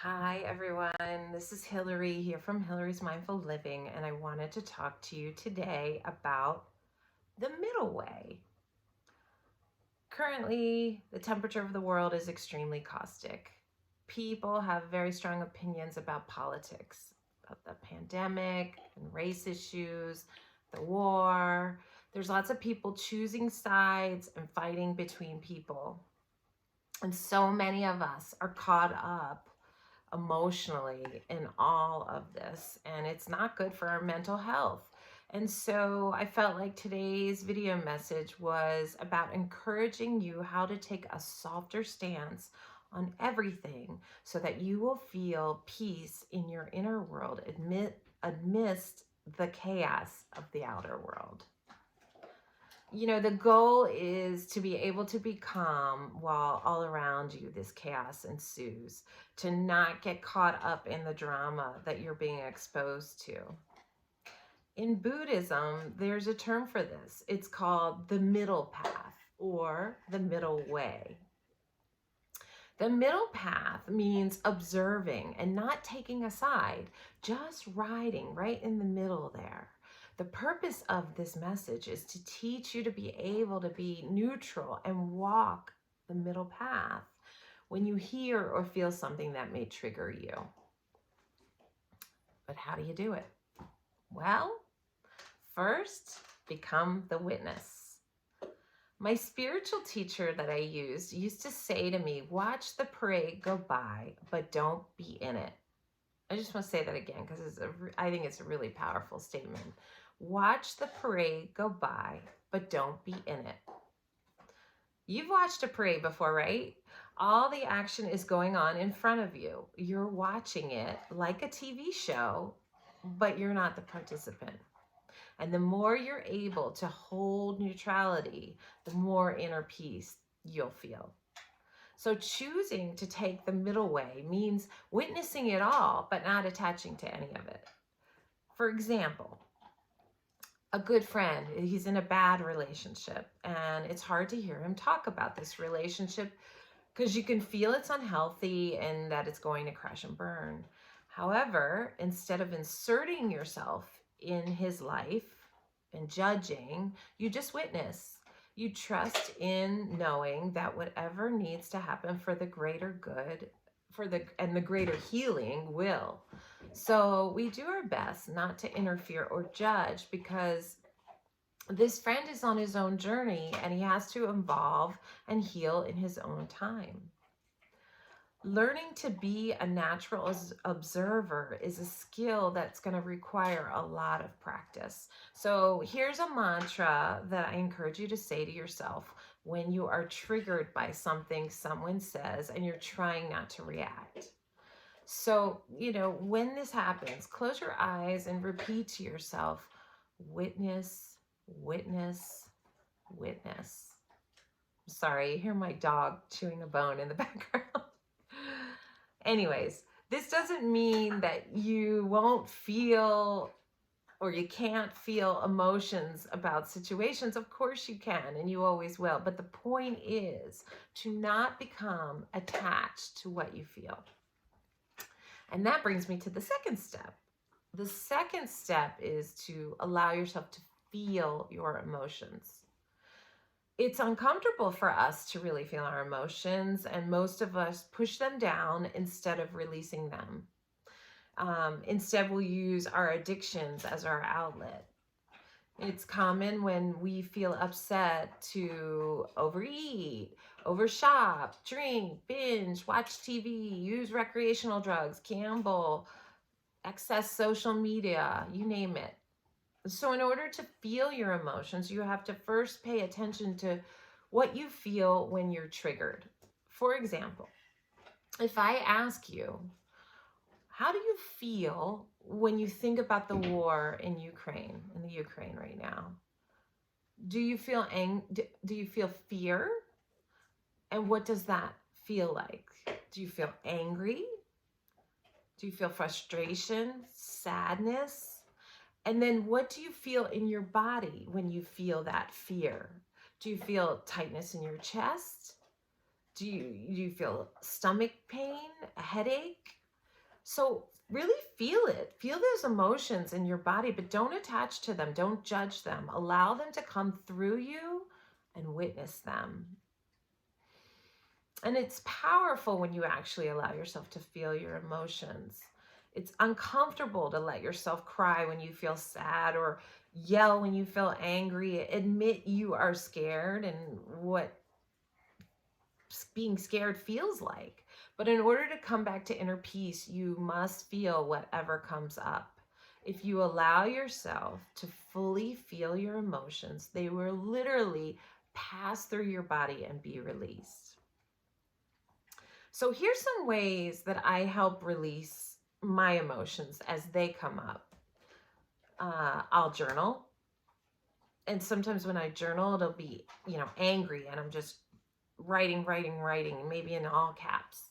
Hi, everyone. This is Hilary here from Hilary's Mindful Living, and I wanted to talk to you today about the middle way. Currently, the temperature of the world is extremely caustic. People have very strong opinions about politics, about the pandemic and race issues, the war. There's lots of people choosing sides and fighting between people. And so many of us are caught up emotionally in all of this, and it's not good for our mental health. And so I felt like today's video message was about encouraging you how to take a softer stance on everything so that you will feel peace in your inner world amidst the chaos of the outer world. The goal is to be able to be calm while all around you this chaos ensues, to not get caught up in the drama that you're being exposed to. In Buddhism, there's a term for this. It's called the middle path or the middle way. The middle path means observing and not taking a side, just riding right in the middle there. The purpose of this message is to teach you to be able to be neutral and walk the middle path when you hear or feel something that may trigger you. But how do you do it? Well, first, become the witness. My spiritual teacher that I used to say to me, watch the parade go by, but don't be in it. I just want to say that again because I think it's a really powerful statement. Watch the parade go by, but don't be in it. You've watched a parade before, right? All the action is going on in front of you. You're watching it like a TV show, but you're not the participant. And the more you're able to hold neutrality, the more inner peace you'll feel. So choosing to take the middle way means witnessing it all, but not attaching to any of it. For example, a good friend, he's in a bad relationship, and it's hard to hear him talk about this relationship because you can feel it's unhealthy and that it's going to crash and burn. However, instead of inserting yourself in his life and judging, you just witness. You trust in knowing that whatever needs to happen for the greater good, and the greater healing will. So we do our best not to interfere or judge because this friend is on his own journey and he has to evolve and heal in his own time. Learning to be a natural observer is a skill that's going to require a lot of practice. So here's a mantra that I encourage you to say to yourself when you are triggered by something someone says and you're trying not to react. So, when this happens, close your eyes and repeat to yourself, witness, witness, witness. Sorry, you hear my dog chewing a bone in the background. Anyways, this doesn't mean that you won't feel or you can't feel emotions about situations. Of course you can, and you always will. But the point is to not become attached to what you feel. And that brings me to the second step. The second step is to allow yourself to feel your emotions. It's uncomfortable for us to really feel our emotions, and most of us push them down instead of releasing them. Instead, we'll use our addictions as our outlet. It's common when we feel upset to overeat, overshop, drink, binge, watch TV, use recreational drugs, gamble, access social media, you name it. So in order to feel your emotions, you have to first pay attention to what you feel when you're triggered. For example, if I ask you, how do you feel when you think about the war in the Ukraine right now? Do you feel do you feel fear? And what does that feel like? Do you feel angry? Do you feel frustration, sadness? And then what do you feel in your body when you feel that fear? Do you feel tightness in your chest? Do you feel stomach pain, a headache? So really feel it. Feel those emotions in your body, but don't attach to them. Don't judge them. Allow them to come through you and witness them. And it's powerful when you actually allow yourself to feel your emotions. It's uncomfortable to let yourself cry when you feel sad or yell when you feel angry. Admit you are scared and what being scared feels like. But in order to come back to inner peace, you must feel whatever comes up. If you allow yourself to fully feel your emotions, they will literally pass through your body and be released. So here's some ways that I help release my emotions as they come up. I'll journal. And sometimes when I journal, it'll be, angry, and I'm just writing, maybe in all caps.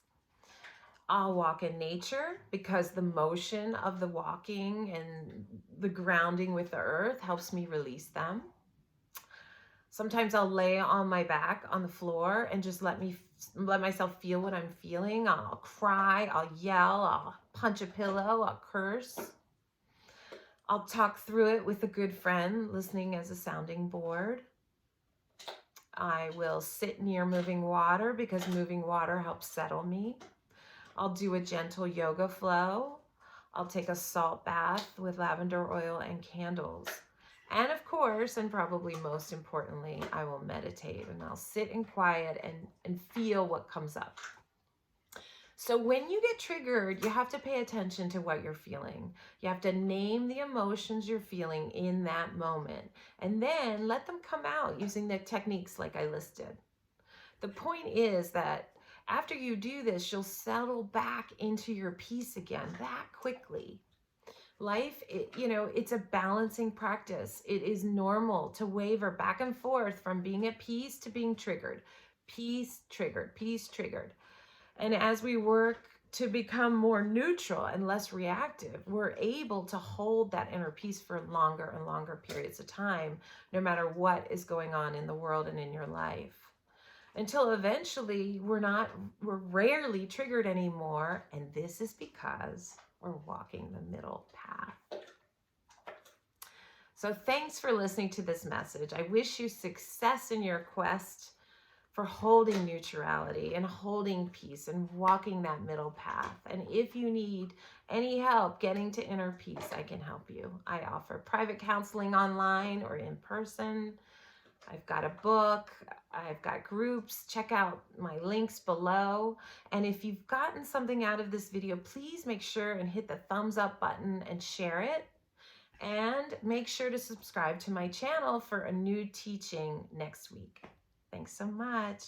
I'll walk in nature because the motion of the walking and the grounding with the earth helps me release them. Sometimes I'll lay on my back on the floor and just let myself feel what I'm feeling. I'll cry, I'll yell, I'll punch a pillow, I'll curse. I'll talk through it with a good friend, listening as a sounding board. I will sit near moving water because moving water helps settle me. I'll do a gentle yoga flow. I'll take a salt bath with lavender oil and candles. And of course, and probably most importantly, I will meditate, and I'll sit in quiet and feel what comes up. So when you get triggered, you have to pay attention to what you're feeling. You have to name the emotions you're feeling in that moment, and then let them come out using the techniques like I listed. The point is that after you do this, you'll settle back into your peace again that quickly. Life, it's a balancing practice. It is normal to waver back and forth from being at peace to being triggered. Peace, triggered, peace, triggered. And as we work to become more neutral and less reactive, we're able to hold that inner peace for longer and longer periods of time, no matter what is going on in the world and in your life. Until eventually we're rarely triggered anymore. And this is because we're walking the middle path. So thanks for listening to this message. I wish you success in your quest for holding neutrality and holding peace and walking that middle path. And if you need any help getting to inner peace, I can help you. I offer private counseling online or in person. I've got a book, I've got groups. Check out my links below. And if you've gotten something out of this video, please make sure and hit the thumbs up button and share it. And make sure to subscribe to my channel for a new teaching next week. Thanks so much.